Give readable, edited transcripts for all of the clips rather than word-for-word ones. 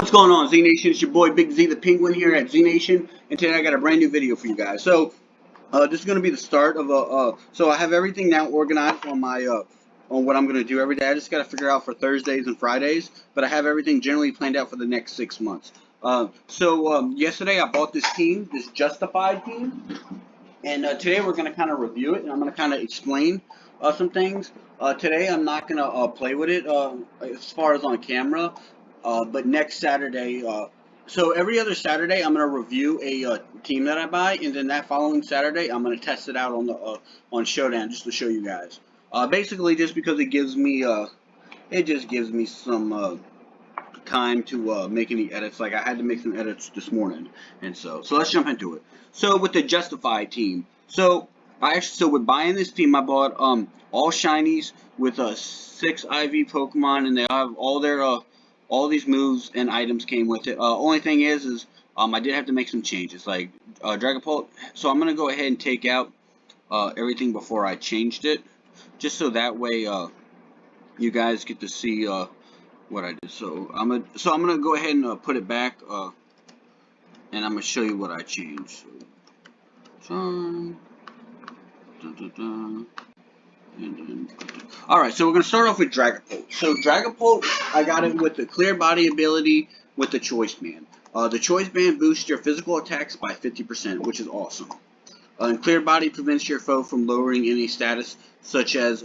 What's going on, Z Nation? It's your boy Big Z the Penguin here at Z Nation, and today I got a brand new video for you guys. So, this is going to be the start of a. So I have everything now organized on my on what I'm going to do every day. I just got to figure out for Thursdays and Fridays, but I have everything generally planned out for the next 6 months. Yesterday I bought this team, this Justified team, and today we're going to kind of review it, and I'm going to kind of explain some things. Today I'm not going to play with it as far as on camera, but next Saturday, so every other Saturday I'm going to review a team that I buy, and then that following Saturday I'm going to test it out on the on Showdown just to show you guys. Basically, just because it gives me some time to make any edits. Like I had to make some edits this morning, and so let's jump into it. So with the Justified team, so with buying this team, I bought all shinies with 6 IV Pokemon, and they have all their all these moves and items came with it. Only thing is I did have to make some changes, like Dragapult. So I'm gonna go ahead and take out everything before I changed it, just so that way you guys get to see what I did. So I'm gonna go ahead and put it back, and I'm gonna show you what I changed. Alright, so we're gonna start off with Dragapult. So Dragapult, I got it with the Clear Body ability with the Choice Band. The Choice Band boosts your physical attacks by 50%, which is awesome. And Clear Body prevents your foe from lowering any status, such as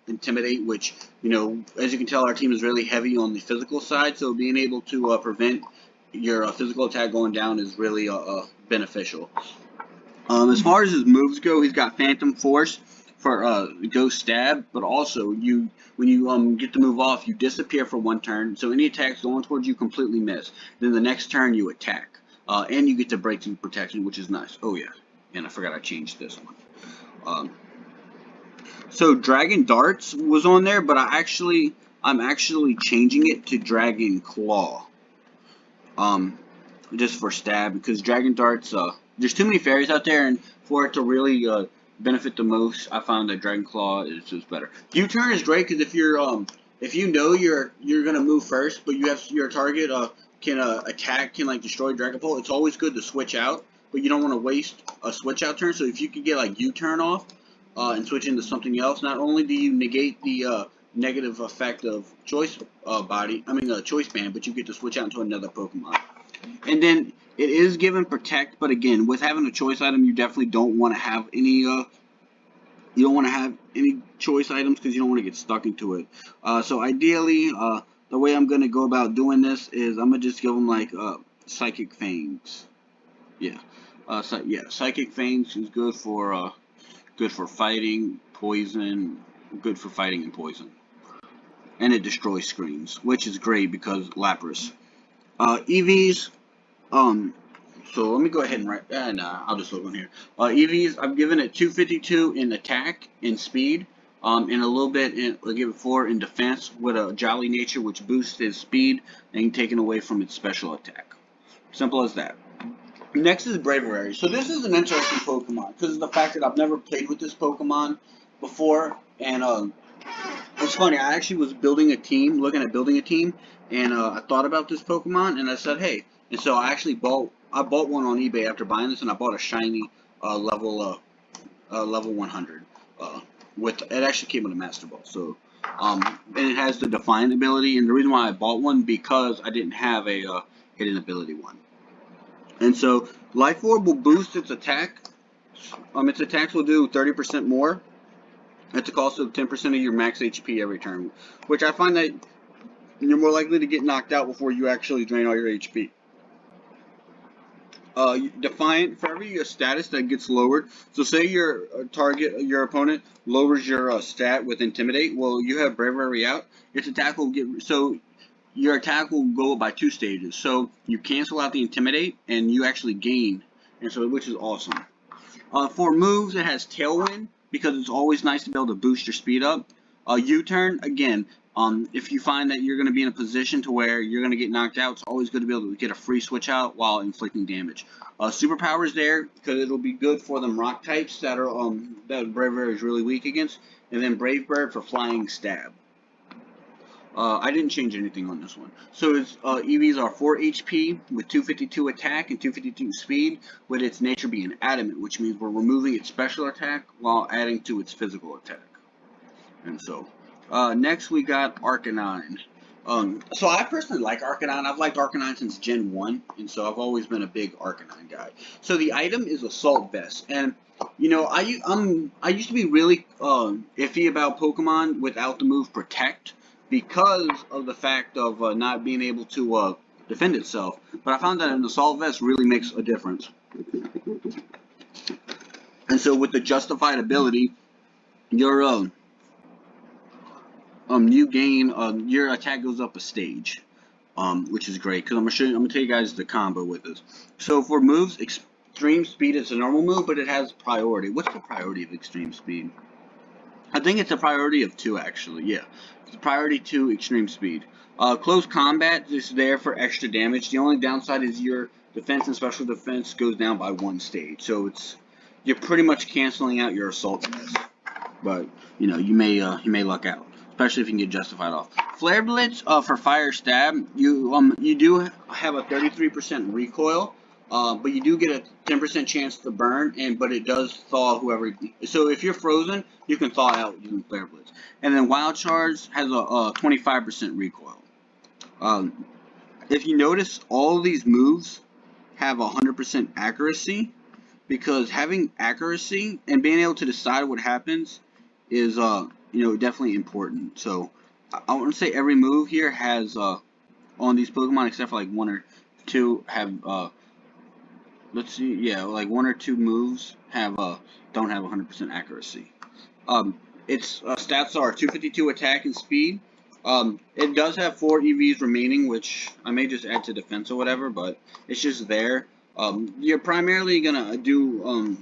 Intimidate, which, you know, as you can tell, our team is really heavy on the physical side, so being able to prevent your physical attack going down is really beneficial. As far as his moves go, he's got Phantom Force for Ghost Stab, but also when you get the move off, you disappear for 1 turn, so any attacks going towards you completely miss. Then the next turn you attack, and you get to break through protection, which is nice. Oh yeah, and I forgot I changed this one. So Dragon Darts was on there, but I'm actually changing it to Dragon Claw. Just for stab, because Dragon Darts, there's too many fairies out there, and for it to really benefit the most, I found that Dragon Claw is just better. U-turn is great because if you know you're gonna move first, but you have your target can like destroy Dragapult, it's always good to switch out, but you don't want to waste a switch out turn. So if you could get like U-turn off and switch into something else, not only do you negate the negative effect of Choice Choice Band, but you get to switch out into another Pokemon. And then it is given Protect, but again, with having a choice item, you definitely don't want to have any choice items because you don't want to get stuck into it. So ideally, the way I'm gonna go about doing this is I'm gonna just give them like Psychic Fangs. Yeah, Psychic Fangs is good for fighting, poison, good for fighting and poison, and it destroys screens, which is great because Lapras. EVs, so let me go ahead and write, I'll just look on here. EVs, I've given it 252 in attack and speed, and a little bit I'll give it 4 in defense with a Jolly Nature, which boosts his speed and taken away from its special attack. Simple as that. Next is Bravery. So this is an interesting Pokemon because of the fact that I've never played with this Pokemon before, and it's funny, I actually was looking at building a team, and I thought about this Pokemon, and I said, hey, and so I bought one on eBay after buying this, and I bought a shiny level 100. It actually came with a Master Ball, so and it has the Defiant ability, and the reason why I bought one because I didn't have a hidden ability one. And so Life Orb will boost its attack. Its attacks will do 30% more at the cost of 10% of your max HP every turn, which I find that you're more likely to get knocked out before you actually drain all your HP. Defiant, for every status that gets lowered, so say your opponent lowers your stat with Intimidate, well, you have Bravery out, your attack will go by 2 stages, so you cancel out the Intimidate, and you actually gain, and so which is awesome. For moves, it has Tailwind, because it's always nice to be able to boost your speed up. U-turn, again, if you find that you're going to be in a position to where you're going to get knocked out, it's always good to be able to get a free switch out while inflicting damage. Superpowers there, because it'll be good for them rock types that Bravery is really weak against, and then Brave Bird for flying stab. I didn't change anything on this one. So its EVs are 4 HP with 252 attack and 252 speed, with its nature being adamant, which means we're removing its special attack while adding to its physical attack. And so, next we got Arcanine. So I personally like Arcanine. I've liked Arcanine since Gen 1, and so I've always been a big Arcanine guy. So the item is Assault Vest, and you know, I used to be really iffy about Pokemon without the move Protect because of the fact of not being able to defend itself. But I found that an Assault Vest really makes a difference. And so with the Justified ability, your you gain your attack goes up a stage, which is great because I'm gonna tell you guys the combo with this. So for moves, Extreme Speed is a normal move, but it has priority. What's the priority of Extreme Speed? I think it's a priority of 2 actually. Yeah, it's a priority 2 Extreme Speed. Close Combat is there for extra damage. The only downside is your defense and special defense goes down by 1 stage, so you're pretty much canceling out your Assault Vest. But you know, you may luck out, especially if you can get Justified off. Flare Blitz for Fire Stab, you do have a 33% recoil, but you do get a 10% chance to burn, but it does thaw whoever. So if you're frozen, you can thaw out using Flare Blitz. And then Wild Charge has a 25% recoil. If you notice, all of these moves have 100% accuracy, because having accuracy and being able to decide what happens is you know, definitely important. So I want to say every move here has on these Pokemon, except for like 1 or 2, have let's see, yeah, like 1 or 2 moves have don't have 100% accuracy. Its stats are 252 attack and speed. It does have 4 EVs remaining, which I may just add to defense or whatever, but it's just there. You're primarily gonna do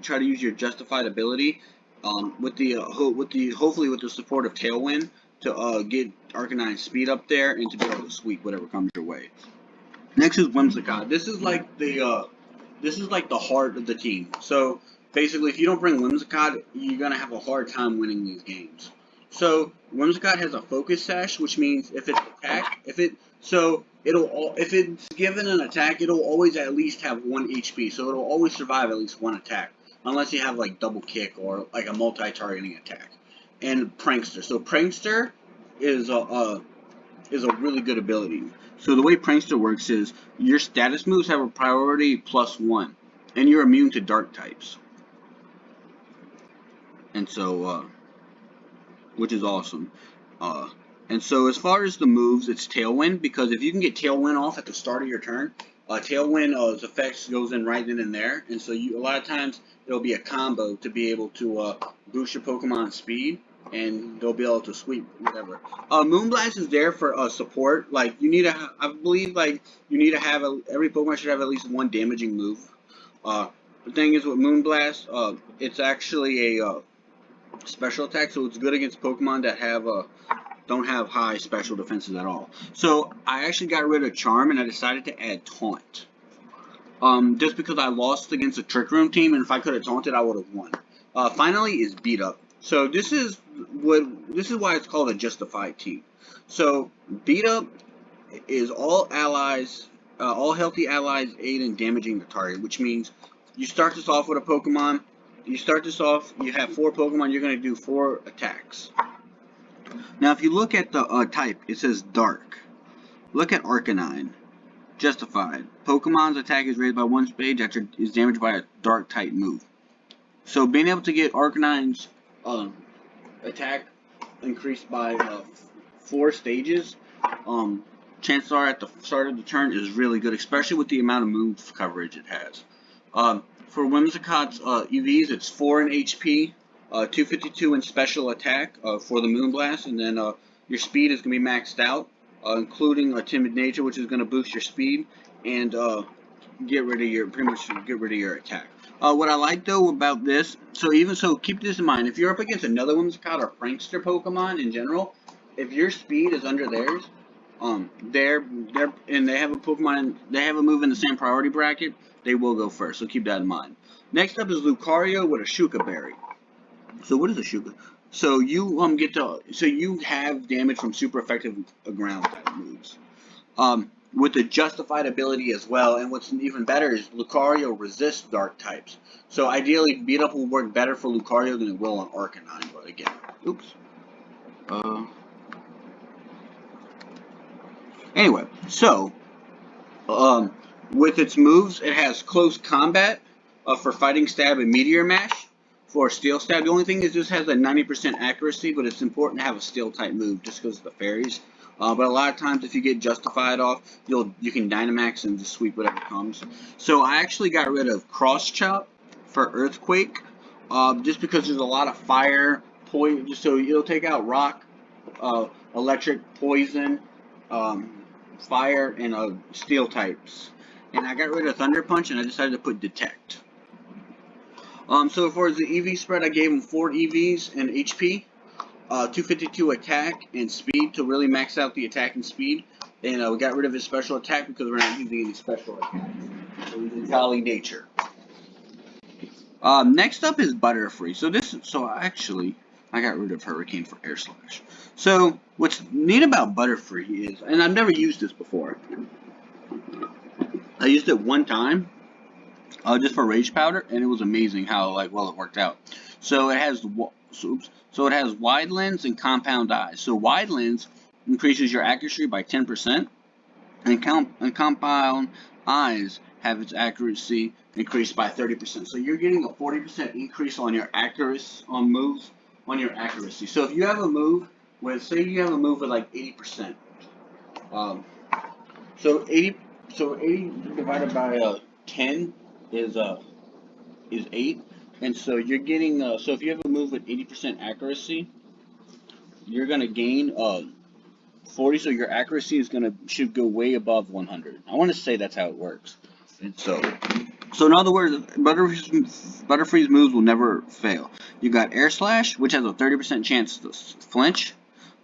try to use your Justified ability hopefully with the support of Tailwind to get Arcanine's speed up there and to be able to sweep whatever comes your way. Next is Whimsicott. This is like the heart of the team. So basically, if you don't bring Whimsicott, you're gonna have a hard time winning these games. So Whimsicott has a Focus Sash, which means if it's given an attack, it'll always at least have 1 HP. So it'll always survive at least 1 attack, unless you have like Double Kick or like a multi-targeting attack. And Prankster. So Prankster is a really good ability. So the way Prankster works is your status moves have a priority +1, and you're immune to dark types. And so, which is awesome. And so as far as the moves, it's Tailwind, because if you can get Tailwind off at the start of your turn, Tailwind's effects goes in right then and there, and so a lot of times it'll be a combo to be able to boost your Pokemon's speed, and they'll be able to sweep whatever. Moonblast is there for support. Like I believe you need to have every Pokemon should have at least 1 damaging move. The thing is with Moonblast, it's actually a special attack, so it's good against Pokemon that don't have high special defenses at all. So I actually got rid of Charm and I decided to add Taunt. Just because I lost against a Trick Room team, and if I could have taunted, I would have won. Finally is Beat Up. So this is why it's called a Justified team. So Beat Up is all healthy allies aid in damaging the target, which means you start this off with a Pokemon. You have 4 Pokemon, you're going to do 4 attacks. Now if you look at the type, it says Dark. Look at Arcanine. Justified. Pokemon's attack is raised by 1 stage after is damaged by a Dark type move. So being able to get Arcanine's attack increased by 4 stages, chances are at the start of the turn is really good, especially with the amount of move coverage it has. For Whimsicott's EVs, it's 4 in HP, 252 in special attack for the Moonblast, and then your speed is going to be maxed out, including a Timid Nature, which is going to boost your speed and get rid of your attack. What I like though about this, keep this in mind, if you're up against another Whimsicott or Prankster Pokemon in general, if your speed is under theirs, and they have a move in the same priority bracket, they will go first, so keep that in mind. Next up is Lucario with a Shuka Berry. So what is a Shuka? So you you have damage from super effective ground type moves. With the justified ability as well, and what's even better is Lucario resists dark types. So ideally, beat up will work better for Lucario than it will on Arcanine. But again, oops. Anyway, so um, with its moves, it has close combat for fighting stab and meteor mash. For steel stab, the only thing is this has a 90% accuracy, but it's important to have a steel type move just because of the fairies. But a lot of times, if you get justified off, you can Dynamax and just sweep whatever comes. So I actually got rid of cross chop for earthquake, just because there's a lot of fire, poison. So it'll take out rock, electric, poison, um, fire, and steel types. And I got rid of Thunder Punch, and I decided to put Detect. So for the EV spread, I gave him 4 EVs and HP, 252 attack and speed to really max out the attack and speed. And we got rid of his special attack because we're not using any special attack. So he's a jolly nature. Next up is Butterfree. Actually, I got rid of Hurricane for Air Slash. So what's neat about Butterfree is, and I've never used this before. I used it one time, just for Rage Powder, and it was amazing how well it worked out. So it has wide lens and compound eyes. So wide lens increases your accuracy by 10%, and compound eyes have its accuracy increased by 30%. So you're getting a 40% increase on your accuracy on moves on your accuracy. So if you have a move with, say you have a move with like 80%, so 80 divided by 10 is 8, and so you're getting so if you have a move with 80% accuracy, you're gonna gain 40, so your accuracy should go way above 100. I want to say that's how it works. And so in other words, Butterfree's moves will never fail. You got Air Slash, which has a 30% chance to flinch,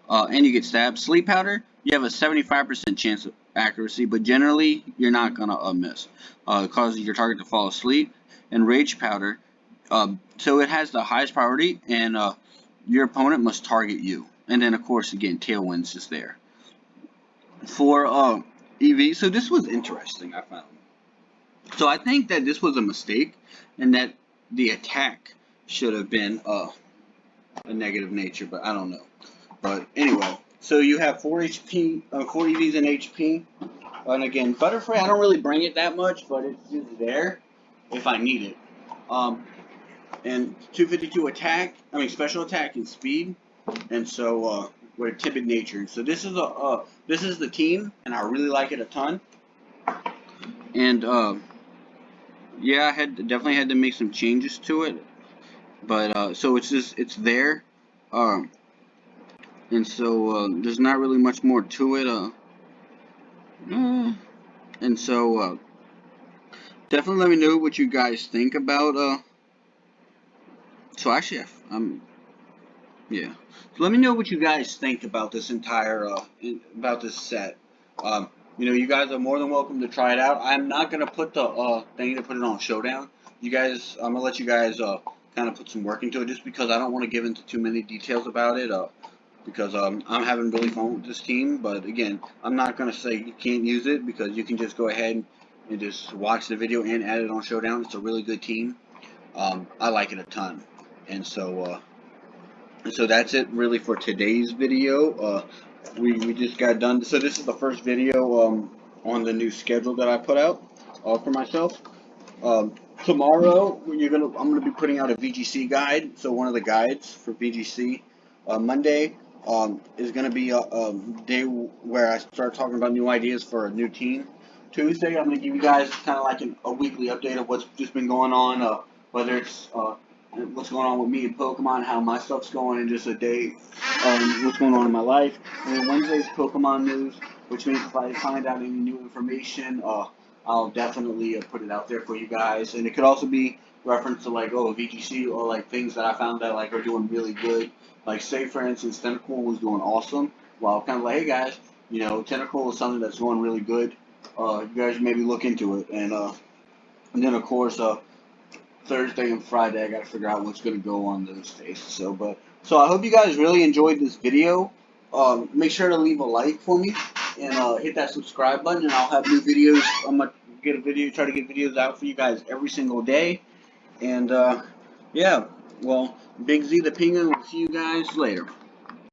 and you get stabbed. Sleep Powder, you have a 75% chance of accuracy, but generally you're not gonna miss. It causes your target to fall asleep. And Rage Powder, so it has the highest priority, and your opponent must target you. And then, of course, again, Tailwind's just there. For EV, so this was interesting, I found. So I think that this was a mistake, and that the attack should have been a negative nature, but I don't know. But anyway, so you have 4 HP, 4 EVs in HP. And again, Butterfree, I don't really bring it that much, but it's just there if I need it. And 252 attack, special attack and speed. And so we're timid nature. So this is the team, and I really like it a ton. And yeah, I definitely had to make some changes to it, but so it's there, and so there's not really much more to it. And so definitely let me know what you guys think about. So actually, yeah. So let me know what you guys think about this entire about this set. You guys are more than welcome to try it out. I'm not gonna put the thing to put it on Showdown. I'm gonna let you guys kind of put some work into it, just because I don't want to give into too many details about it. Because I'm having really fun with this team. But again, I'm not gonna say you can't use it, because you can just go ahead and just watch the video and add it on Showdown. It's a really good team. I like it a ton, and so. So that's it really for today's video. We just got done. So this is the first video on the new schedule that I put out for myself. Tomorrow I'm gonna be putting out a VGC guide. So one of the guides for VGC. Monday is gonna be a day where I start talking about new ideas for a new team. Tuesday I'm gonna give you guys kind of like a weekly update of what's just been going on, whether it's what's going on with me and Pokemon, how my stuff's going, and just a day what's going on in my life. And then Wednesday's Pokemon news, which means if I find out any new information, I'll definitely put it out there for you guys. And it could also be reference to VGC, or like things that I found that are doing really good. Like, say for instance, Tentacle was doing awesome. Well, kind of like, hey guys, Tentacle is something that's going really good. You guys maybe look into it. And then of course Thursday and Friday, I got to figure out what's going to go on those days. So, but So I hope you guys really enjoyed this video. Make sure to leave a like for me and hit that subscribe button, and I'll have new videos. I'm gonna try to get videos out for you guys every single day. And yeah, well, Big Z the Penguin will see you guys later.